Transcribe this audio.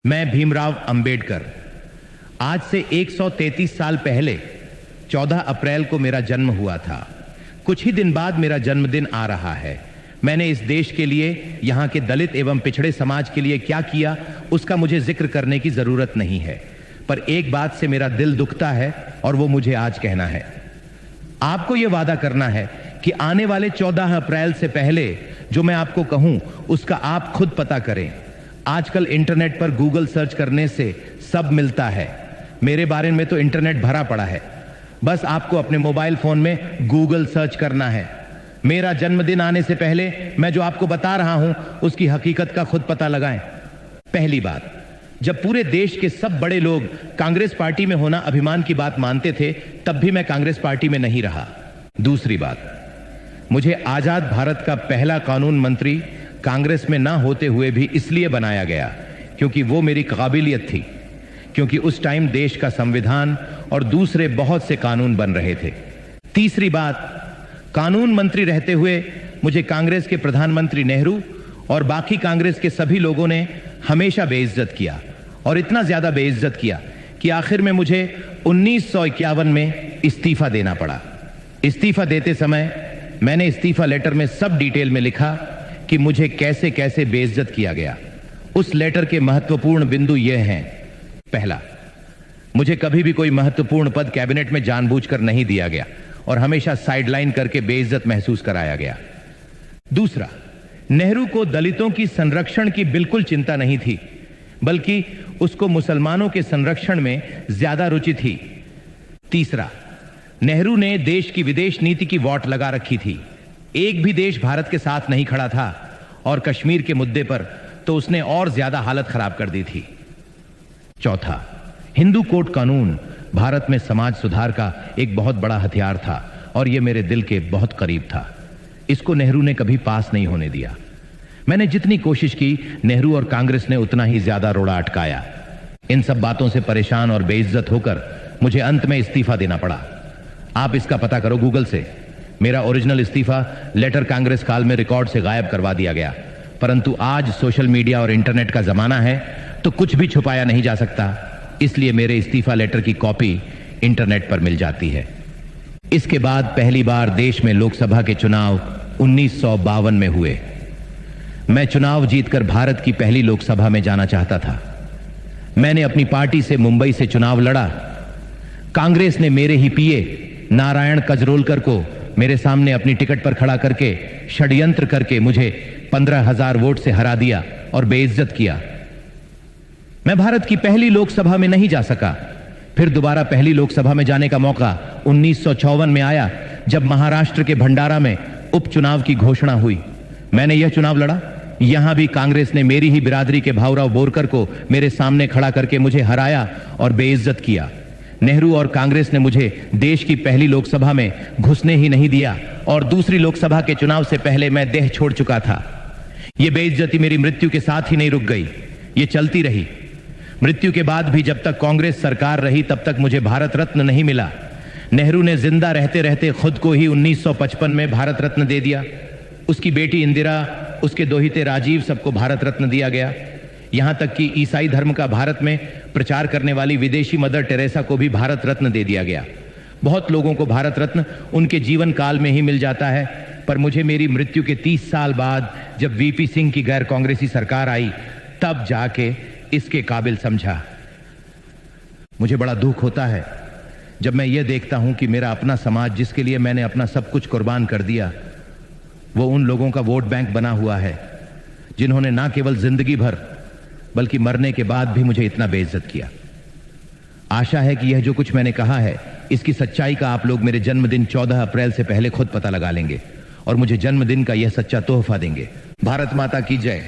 मैं भीमराव अंबेडकर। आज से 133 साल पहले 14 अप्रैल को मेरा जन्म हुआ था। कुछ ही दिन बाद मेरा जन्मदिन आ रहा है। मैंने इस देश के लिए, यहाँ के दलित एवं पिछड़े समाज के लिए क्या किया, उसका मुझे जिक्र करने की जरूरत नहीं है, पर एक बात से मेरा दिल दुखता है और वो मुझे आज कहना है। आपको ये वादा करना है कि आने वाले 14 अप्रैल से पहले जो मैं आपको कहूं उसका आप खुद पता करें। आजकल इंटरनेट पर गूगल सर्च करने से सब मिलता है। मेरे बारे में तो इंटरनेट भरा पड़ा है, बस आपको अपने मोबाइल फोन में गूगल सर्च करना है। मेरा जन्मदिन आने से पहले मैं जो आपको बता रहा हूं उसकी हकीकत का खुद पता लगाएं। पहली बात, जब पूरे देश के सब बड़े लोग कांग्रेस पार्टी में होना अभिमान की बात मानते थे, तब भी मैं कांग्रेस पार्टी में नहीं रहा। दूसरी बात, मुझे आजाद भारत का पहला कानून मंत्री कांग्रेस में ना होते हुए भी इसलिए बनाया गया क्योंकि वो मेरी काबिलियत थी, क्योंकि उस टाइम देश का संविधान और दूसरे बहुत से कानून बन रहे थे। तीसरी बात, कानून मंत्री रहते हुए मुझे कांग्रेस के प्रधानमंत्री नेहरू और बाकी कांग्रेस के सभी लोगों ने हमेशा बेइज्जत किया, और इतना ज्यादा बेइज्जत किया कि आखिर में मुझे 1951 में इस्तीफा देना पड़ा। इस्तीफा देते समय मैंने इस्तीफा लेटर में सब डिटेल में लिखा कि मुझे कैसे कैसे बेइज्जत किया गया। उस लेटर के महत्वपूर्ण बिंदु ये हैं। पहला, मुझे कभी भी कोई महत्वपूर्ण पद कैबिनेट में जानबूझकर नहीं दिया गया और हमेशा साइडलाइन करके बेइज्जत महसूस कराया गया। दूसरा, नेहरू को दलितों की संरक्षण की बिल्कुल चिंता नहीं थी, बल्कि उसको मुसलमानों के संरक्षण में ज्यादा रुचि थी। तीसरा, नेहरू ने देश की विदेश नीति की वॉट लगा रखी थी। एक भी देश भारत के साथ नहीं खड़ा था, और कश्मीर के मुद्दे पर तो उसने और ज्यादा हालत खराब कर दी थी। चौथा, हिंदू कोड कानून भारत में समाज सुधार का एक बहुत बड़ा हथियार था और यह मेरे दिल के बहुत करीब था। इसको नेहरू ने कभी पास नहीं होने दिया। मैंने जितनी कोशिश की, नेहरू और कांग्रेस ने उतना ही ज्यादा रोड़ा अटकाया। इन सब बातों से परेशान और बेइज्जत होकर मुझे अंत में इस्तीफा देना पड़ा। आप इसका पता करो गूगल से। मेरा ओरिजिनल इस्तीफा लेटर कांग्रेस काल में रिकॉर्ड से गायब करवा दिया गया, परंतु आज सोशल मीडिया और इंटरनेट का जमाना है तो कुछ भी छुपाया नहीं जा सकता, इसलिए मेरे इस्तीफा लेटर की कॉपी इंटरनेट पर मिल जाती है। इसके बाद पहली बार देश में लोकसभा के चुनाव 1952 में हुए। मैं चुनाव जीतकर भारत की पहली लोकसभा में जाना चाहता था। मैंने अपनी पार्टी से मुंबई से चुनाव लड़ा। कांग्रेस ने मेरे ही पीए नारायण कजरोलकर को मेरे सामने अपनी टिकट पर खड़ा करके षड्यंत्र करके मुझे 15,000 वोट से हरा दिया और बेइज्जत किया। मैं भारत की पहली लोकसभा में नहीं जा सका। फिर दोबारा पहली लोकसभा में जाने का मौका 1954 में आया, जब महाराष्ट्र के भंडारा में उपचुनाव की घोषणा हुई। मैंने यह चुनाव लड़ा। यहां भी कांग्रेस ने मेरी ही बिरादरी के भाऊराव बोरकर को मेरे सामने खड़ा करके मुझे हराया और बेइज्जत किया। नेहरू और कांग्रेस ने मुझे देश की पहली लोकसभा में घुसने ही नहीं दिया, और दूसरी लोकसभा के चुनाव से पहले मैं देह छोड़ चुका था। यह बेइज्जती मेरी मृत्यु के साथ ही नहीं रुक गई, ये चलती रही। मृत्यु के बाद भी जब तक कांग्रेस सरकार रही, तब तक मुझे भारत रत्न नहीं मिला। नेहरू ने जिंदा रहते रहते खुद को ही 1955 में भारत रत्न दे दिया। उसकी बेटी इंदिरा, उसके दोहिते राजीव, सबको भारत रत्न दिया गया। यहां तक कि ईसाई धर्म का भारत में प्रचार करने वाली विदेशी मदर टेरेसा को भी भारत रत्न दे दिया गया। बहुत लोगों को भारत रत्न उनके जीवन काल में ही मिल जाता है, पर मुझे मेरी मृत्यु के 30 साल बाद जब वीपी सिंह की गैर कांग्रेसी सरकार आई, तब जाके इसके काबिल समझा। मुझे बड़ा दुख होता है जब मैं ये देखता हूं कि मेरा अपना समाज, जिसके लिए मैंने अपना सब कुछ कुर्बान कर दिया, वो उन लोगों का वोट बैंक बना हुआ है जिन्होंने ना केवल जिंदगी भर बल्कि मरने के बाद भी मुझे इतना बेइज्जत किया। आशा है कि यह जो कुछ मैंने कहा है, इसकी सच्चाई का आप लोग मेरे जन्मदिन 14 अप्रैल से पहले खुद पता लगा लेंगे और मुझे जन्मदिन का यह सच्चा तोहफा देंगे। भारत माता की जय।